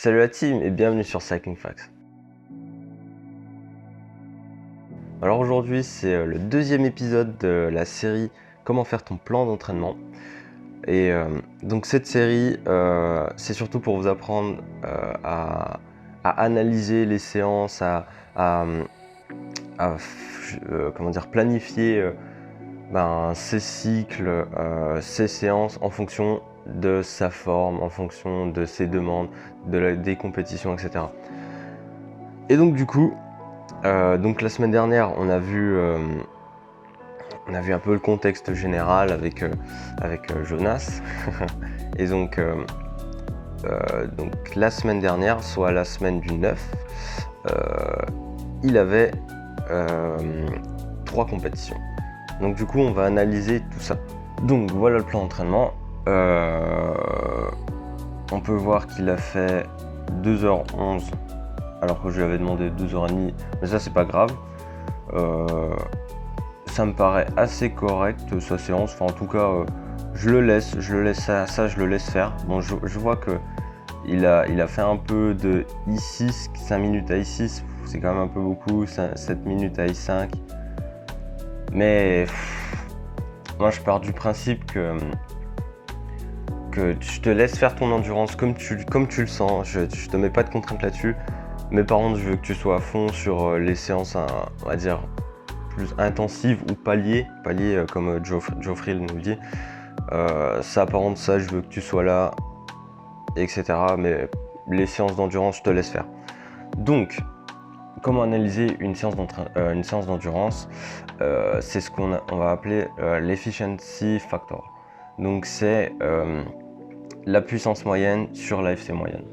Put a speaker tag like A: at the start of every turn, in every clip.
A: Salut la team et bienvenue sur Cycling Facts. Alors aujourd'hui c'est le deuxième épisode de la série Comment faire ton plan d'entraînement. Et donc cette série c'est surtout pour vous apprendre à analyser les séances, planifier ses cycles, ses séances en fonction de sa forme, en fonction de ses demandes, des compétitions, etc. Et donc du coup, donc la semaine dernière, on a vu un peu le contexte général avec Jonas. Et donc la semaine dernière, soit la semaine du 9, il avait 3 compétitions. Donc du coup, on va analyser tout ça. Donc voilà le plan d'entraînement. On peut voir qu'il a fait 2h11 alors que je lui avais demandé 2h30, mais ça c'est pas grave. Ça me paraît assez correct sa séance, enfin en tout cas je le laisse ça je le laisse faire. Bon, je vois que il a fait un peu de I6, 5 minutes à I6, c'est quand même un peu beaucoup, 7 minutes à I5. Mais moi je pars du principe que je te laisse faire ton endurance comme tu le sens, je te mets pas de contraintes là-dessus. Mais par contre, je veux que tu sois à fond sur les séances, on va dire, plus intensives ou paliers comme Geoffrey nous dit. Ça, par contre, ça, je veux que tu sois là, etc. Mais les séances d'endurance, je te laisse faire. Donc, comment analyser une séance d'endurance? C'est ce qu'on va appeler l'efficiency factor. Donc, c'est la puissance moyenne sur la FC moyenne.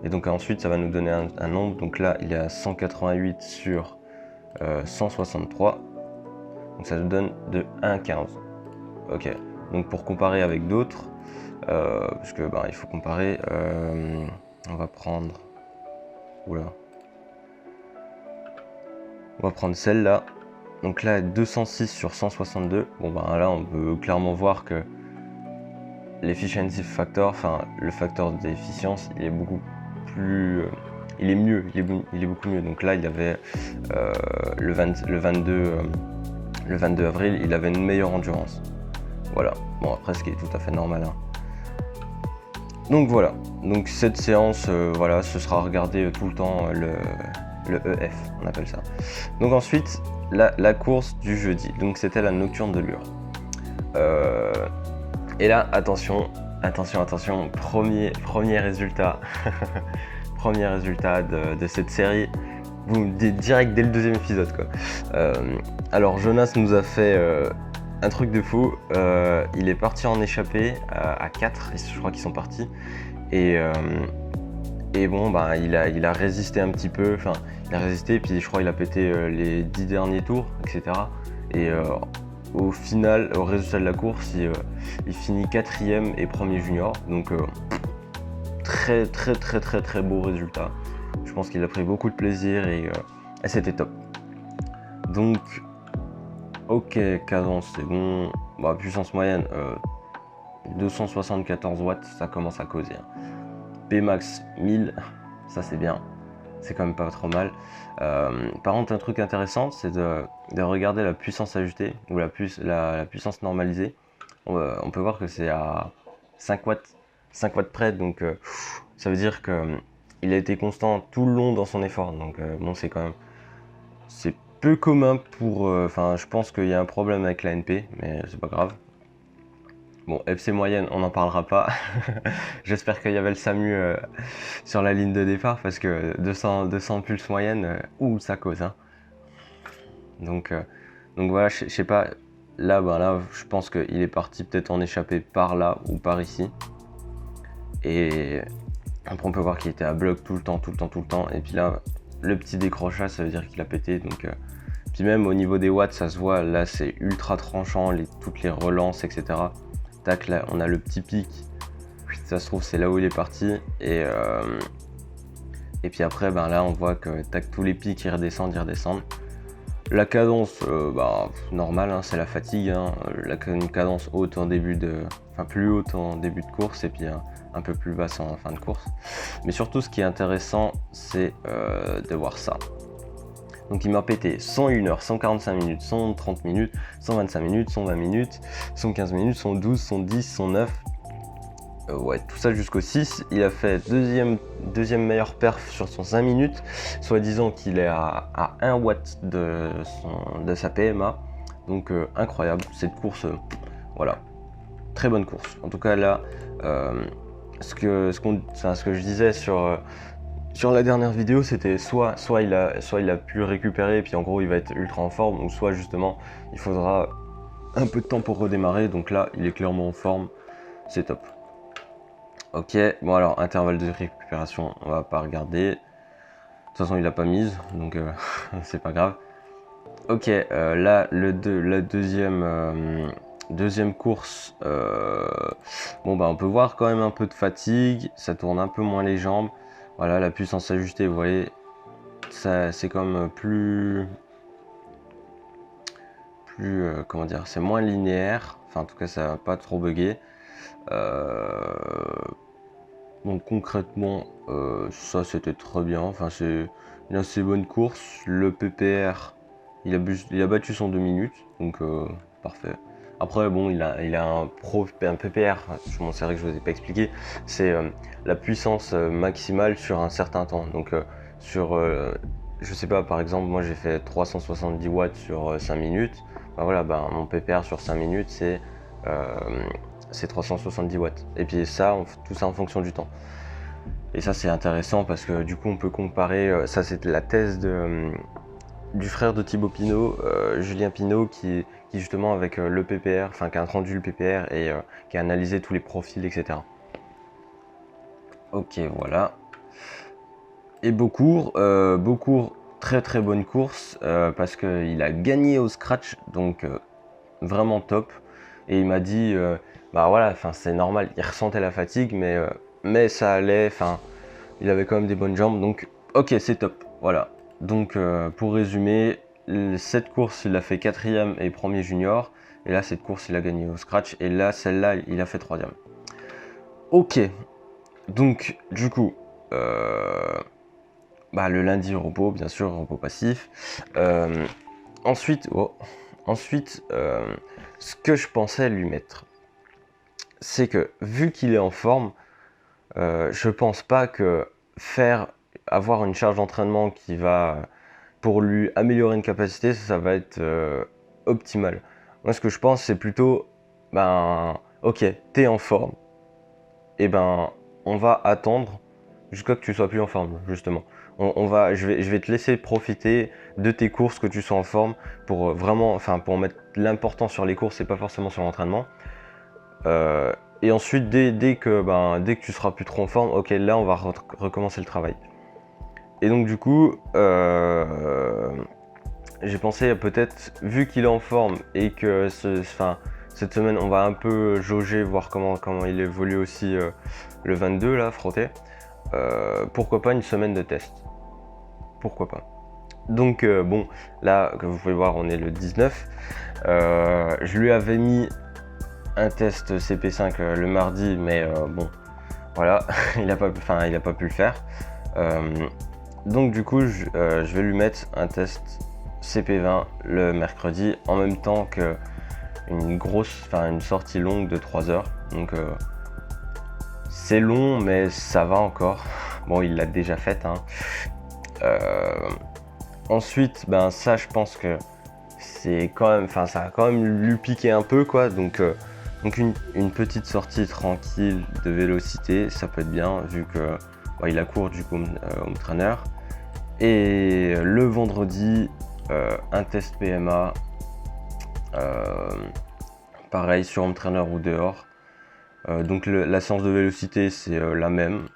A: Et donc ensuite ça va nous donner un nombre, donc là il est à 188 sur 163, donc ça nous donne de 1,15. Ok, donc pour comparer avec d'autres, parce que il faut comparer, on va prendre celle-là, donc là 206 sur 162, là on peut clairement voir que l'efficiency factor, enfin le facteur d'efficience, il est beaucoup plus, il est beaucoup mieux. Donc là il y avait le 22 avril, il avait une meilleure endurance. Voilà, bon après ce qui est tout à fait normal, hein. Donc voilà, donc cette séance, ce sera regardé tout le temps, le EF, on appelle ça. Donc ensuite, la course du jeudi, donc c'était la nocturne de Lure. Et là, attention, premier résultat, premier résultat de cette série, direct dès le deuxième épisode, quoi. Alors Jonas nous a fait un truc de fou, il est parti en échappée à 4, je crois qu'ils sont partis, et bon, il a résisté un petit peu, puis je crois qu'il a pété les 10 derniers tours, etc. Et au final, au résultat de la course, il finit 4ème et premier junior, donc très beau résultat. Je pense qu'il a pris beaucoup de plaisir et c'était top. Donc, ok, cadence c'est bon, puissance moyenne 274 watts, ça commence à causer, hein. Pmax 1000, ça c'est bien, c'est quand même pas trop mal. Par contre, un truc intéressant, c'est de regarder la puissance ajustée ou la puissance normalisée. On peut voir que c'est à 5 watts près, donc ça veut dire qu'il a été constant tout le long dans son effort. Donc c'est peu commun pour, je pense qu'il y a un problème avec la NP, mais c'est pas grave. Bon, FC moyenne, on n'en parlera pas. J'espère qu'il y avait le SAMU sur la ligne de départ, parce que 200 pulses moyenne, ça cause, hein. Donc voilà, je sais pas, là je pense qu'il est parti peut-être en échappée par là ou par ici. Et après on peut voir qu'il était à bloc tout le temps. Et puis là, le petit décrochage, ça veut dire qu'il a pété. Donc puis même au niveau des watts, ça se voit, là c'est ultra tranchant, toutes les relances, etc. Tac, là on a le petit pic, ça se trouve c'est là où il est parti. Et puis après, là on voit que tac, tous les pics ils redescendent. La cadence, normale, hein, c'est la fatigue, hein. Une cadence haute plus haute en début de course, et puis un peu plus basse en fin de course. Mais surtout, ce qui est intéressant, c'est de voir ça. Donc il m'a pété 101 heures, 145 minutes, 130 minutes, 125 minutes, 120 minutes, 115 minutes, 112, 110, 109. Ouais, tout ça jusqu'au 6. Il a fait deuxième meilleure perf sur son 5 minutes, soi-disant qu'il est à 1 watt de sa PMA. Donc incroyable, cette course, voilà, très bonne course. En tout cas là, ce que je disais sur la dernière vidéo, c'était soit il a pu récupérer et puis en gros il va être ultra en forme, ou soit justement il faudra un peu de temps pour redémarrer. Donc là il est clairement en forme, c'est top. Ok, bon alors intervalle de récupération, on va pas regarder. De toute façon il a pas mise, donc c'est pas grave. Ok, là la deuxième course, bon bah on peut voir quand même un peu de fatigue, ça tourne un peu moins les jambes. Voilà, la puissance ajustée, vous voyez, ça c'est comme plus comment dire, c'est moins linéaire. Enfin en tout cas ça va pas trop bugger. Donc concrètement, ça c'était très bien. Enfin c'est une assez bonne course. Le PPR, il a battu son 2 minutes, donc parfait. Après bon, il a un PPR. Bon, c'est vrai que je vous ai pas expliqué. C'est la puissance maximale sur un certain temps. Donc je sais pas, par exemple, moi j'ai fait 370 watts sur 5 minutes. Bah voilà, bah, mon PPR sur 5 minutes c'est 370 watts. Et puis ça, tout ça en fonction du temps. Et ça c'est intéressant parce que du coup on peut comparer, ça c'était la thèse du frère de Thibaut Pinot, Julien Pinot, qui justement avec le PPR, enfin qui a rendu le PPR et qui a analysé tous les profils, etc. Ok, voilà. Et Beaucourt, très très bonne course parce qu'il a gagné au scratch, donc vraiment top. Et il m'a dit, bah voilà, c'est normal, il ressentait la fatigue, mais ça allait, il avait quand même des bonnes jambes, donc ok, c'est top, voilà. Donc pour résumer, cette course il a fait 4ème et 1er junior, et là cette course il a gagné au scratch, et là celle-là il a fait 3ème. Ok, donc du coup, bah, le lundi repos, bien sûr, repos passif. Ensuite, ce que je pensais lui mettre, c'est que vu qu'il est en forme, je pense pas que avoir une charge d'entraînement qui va pour lui améliorer une capacité, ça va être optimal. Moi, ce que je pense, c'est plutôt, ok, t'es en forme, et on va attendre jusqu'à que tu sois plus en forme, justement. Je vais te laisser profiter de tes courses, que tu sois en forme, pour vraiment, pour mettre l'important sur les courses et pas forcément sur l'entraînement. Et ensuite, dès que tu seras plus trop en forme, ok, là on va recommencer le travail. Et donc du coup, j'ai pensé peut-être, vu qu'il est en forme et que cette semaine on va un peu jauger, voir comment il évolue aussi le 22 là, frotté. Pourquoi pas une semaine de test? Pourquoi pas? Donc bon, là, comme vous pouvez voir, on est le 19. Je lui avais mis un test CP5 le mardi, mais bon, voilà, il a pas pu le faire. Donc du coup, je vais lui mettre un test CP20 le mercredi, en même temps que une sortie longue de 3 heures. Donc c'est long, mais ça va encore. Bon, il l'a déjà faite, hein. Ensuite, ça, je pense que c'est quand même, ça a quand même lui piqué un peu, quoi. Donc une petite sortie tranquille de vélocité, ça peut être bien, vu que il a cours du coup home trainer. Et le vendredi, un test PMA, pareil sur home trainer ou dehors. Donc la séance de vélocité c'est la même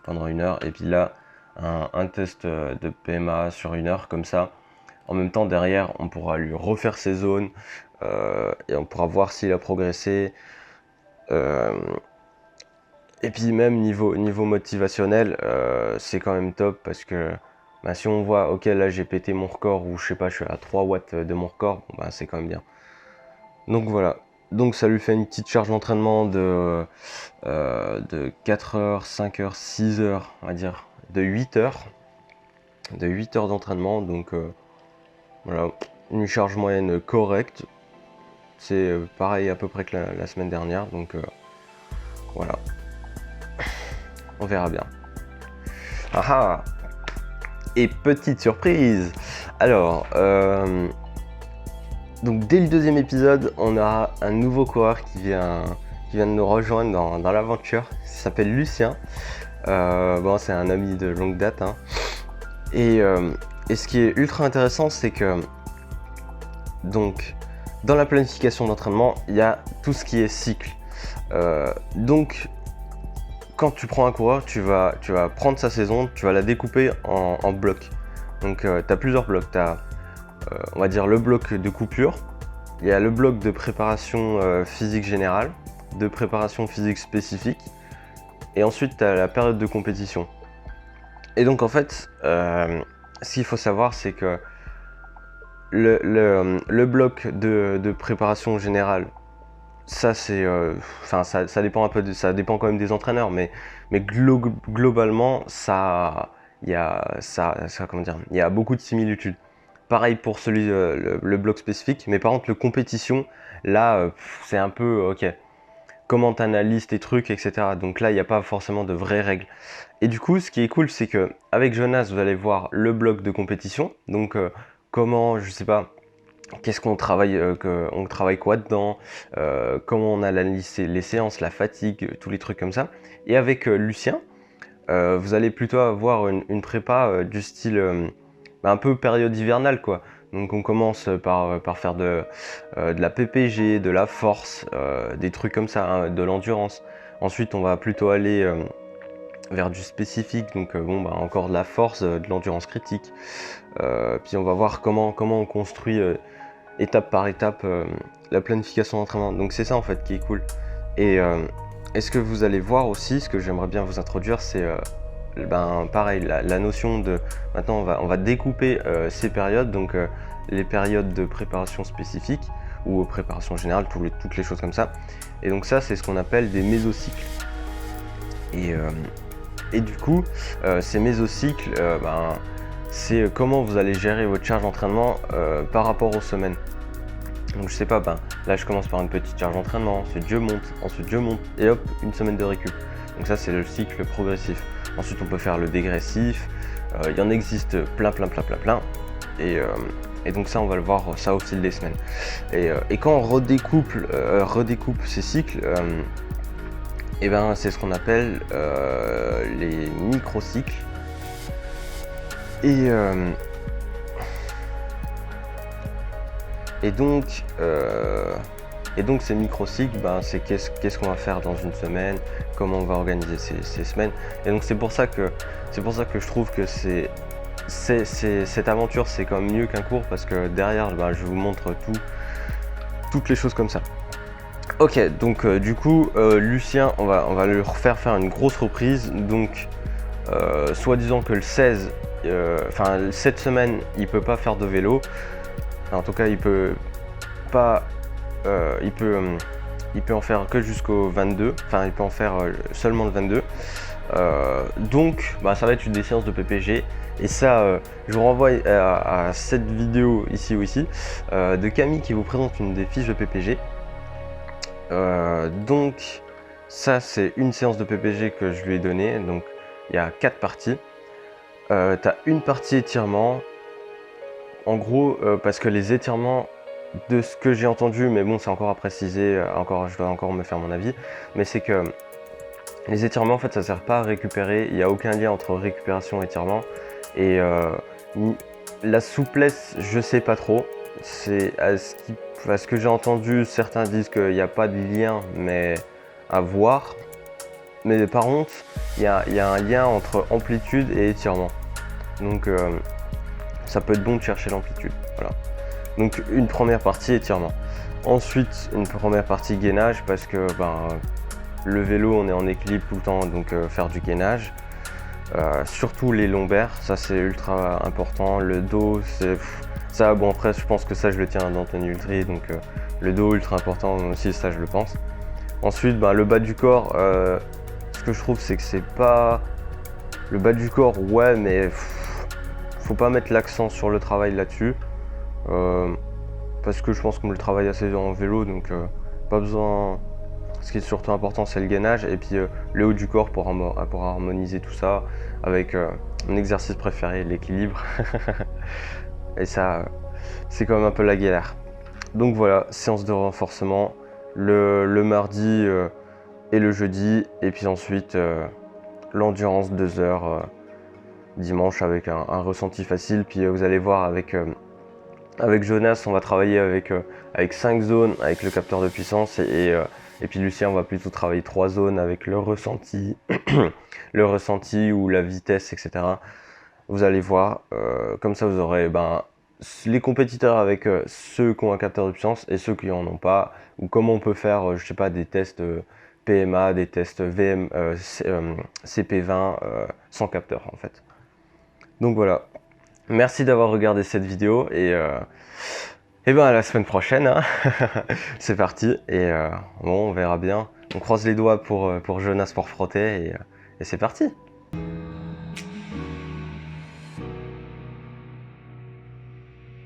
A: pendant 1 heure, et puis là un test de PMA sur 1 heure comme ça. En même temps derrière on pourra lui refaire ses zones et on pourra voir s'il a progressé. Et puis même niveau motivationnel, c'est quand même top parce que si on voit ok là j'ai pété mon record, ou je sais pas, je suis à 3 watts de mon record, bon, c'est quand même bien. Donc voilà. Donc ça lui fait une petite charge d'entraînement de 4 heures, 5 heures, 6 heures, on va dire, de 8 heures. De 8 heures d'entraînement, donc voilà, une charge moyenne correcte. C'est pareil à peu près que la semaine dernière, donc voilà. On verra bien. Ah. Et petite surprise. Alors, donc dès le deuxième épisode, on a un nouveau coureur qui vient de nous rejoindre dans l'aventure. Il s'appelle Lucien. Bon, c'est un ami de longue date, hein. Et ce qui est ultra intéressant, c'est que donc dans la planification d'entraînement, il y a tout ce qui est cycle. Donc quand tu prends un coureur, tu vas prendre sa saison, tu vas la découper en blocs. Donc tu as plusieurs blocs. Tu as on va dire le bloc de coupure, il y a le bloc de préparation physique générale, de préparation physique spécifique, et ensuite tu as la période de compétition. Et donc en fait, ce qu'il faut savoir, c'est que le bloc de préparation générale, ça c'est, ça dépend un peu, ça dépend quand même des entraîneurs, mais globalement, il y a beaucoup de similitudes. Pareil pour celui le bloc spécifique, mais par contre le compétition, là, c'est un peu ok. Comment tu analyses tes trucs, etc. Donc là, il n'y a pas forcément de vraies règles. Et du coup, ce qui est cool, c'est que avec Jonas, vous allez voir le bloc de compétition. Donc comment, je sais pas, qu'est-ce qu'on travaille, on travaille quoi dedans, comment on analyse les séances, la fatigue, tous les trucs comme ça. Et avec Lucien, vous allez plutôt avoir une prépa du style un peu période hivernale, quoi. Donc on commence par faire de la PPG, de la force, des trucs comme ça, hein, de l'endurance. Ensuite on va plutôt aller vers du spécifique, donc encore de la force, de l'endurance critique. Puis on va voir comment on construit étape par étape la planification d'entraînement. Donc c'est ça en fait qui est cool. Et ce que vous allez voir aussi, ce que j'aimerais bien vous introduire, c'est pareil, la notion de maintenant on va découper ces périodes, donc les périodes de préparation spécifique ou préparation générale, toutes les choses comme ça. Et donc ça, c'est ce qu'on appelle des mésocycles. Et du coup, ces mésocycles, c'est comment vous allez gérer votre charge d'entraînement par rapport aux semaines. Donc je sais pas, là je commence par une petite charge d'entraînement, ensuite je monte, et hop, une semaine de récup. Donc ça c'est le cycle progressif. Ensuite on peut faire le dégressif, il y en existe plein. Et donc ça on va le voir ça au fil des semaines. Et quand on redécoupe ces cycles, c'est ce qu'on appelle les microcycles. Et donc ces microcycles, c'est qu'est-ce qu'on va faire dans une semaine, comment on va organiser ces semaines. Et donc c'est pour ça que je trouve que cette aventure c'est quand même mieux qu'un cours, parce que derrière je vous montre toutes les choses comme ça. Ok, donc du coup Lucien, on va le refaire faire une grosse reprise. Donc soi-disant que le 16, cette semaine il peut pas faire de vélo. En tout cas, il peut en faire que jusqu'au 22. Enfin, il peut en faire seulement le 22. Donc, ça va être des séances de PPG. Et ça, je vous renvoie à cette vidéo ici ou ici de Camille qui vous présente une des fiches de PPG. Donc, ça, c'est une séance de PPG que je lui ai donnée. Donc, il y a 4 parties. Tu as une partie étirement. En gros, parce que les étirements, de ce que j'ai entendu, mais bon, c'est encore à préciser, je dois encore me faire mon avis, mais c'est que les étirements, en fait, ça sert pas à récupérer, il n'y a aucun lien entre récupération et étirement. Et la souplesse, je sais pas trop, c'est à ce que j'ai entendu, certains disent qu'il n'y a pas de lien, mais à voir. Mais par contre, il y a un lien entre amplitude et étirement. Donc, ça peut être bon de chercher l'amplitude. Voilà. Donc une première partie étirement. Ensuite une première partie gainage, parce que le vélo on est en équilibre tout le temps, donc faire du gainage. Surtout les lombaires, ça c'est ultra important. Le dos, c'est ça. Bon après je pense que ça je le tiens d'Anthony Ultri, donc Le dos ultra important aussi, ça je le pense. Ensuite, le bas du corps, ce que je trouve c'est que c'est pas... Le bas du corps, ouais, mais faut pas mettre l'accent sur le travail là-dessus. Parce que je pense qu'on le travaille assez en vélo, donc pas besoin... Ce qui est surtout important, c'est le gainage et puis le haut du corps pour harmoniser tout ça avec mon exercice préféré, l'équilibre. Et ça, c'est quand même un peu la galère. Donc voilà, séance de renforcement le mardi et le jeudi, et puis ensuite l'endurance 2 heures dimanche avec un ressenti facile. Puis vous allez voir avec Jonas, on va travailler avec 5 zones avec le capteur de puissance et puis Lucien, on va plutôt travailler 3 zones avec le ressenti, le ressenti ou la vitesse, etc. Vous allez voir, comme ça vous aurez les compétiteurs avec ceux qui ont un capteur de puissance et ceux qui n'en ont pas, ou comment on peut faire, je sais pas, des tests PMA, des tests CP20 sans capteur en fait. Donc voilà, merci d'avoir regardé cette vidéo et à la semaine prochaine, hein. C'est parti et bon, on verra bien. On croise les doigts pour Jonas pour frotter et c'est parti.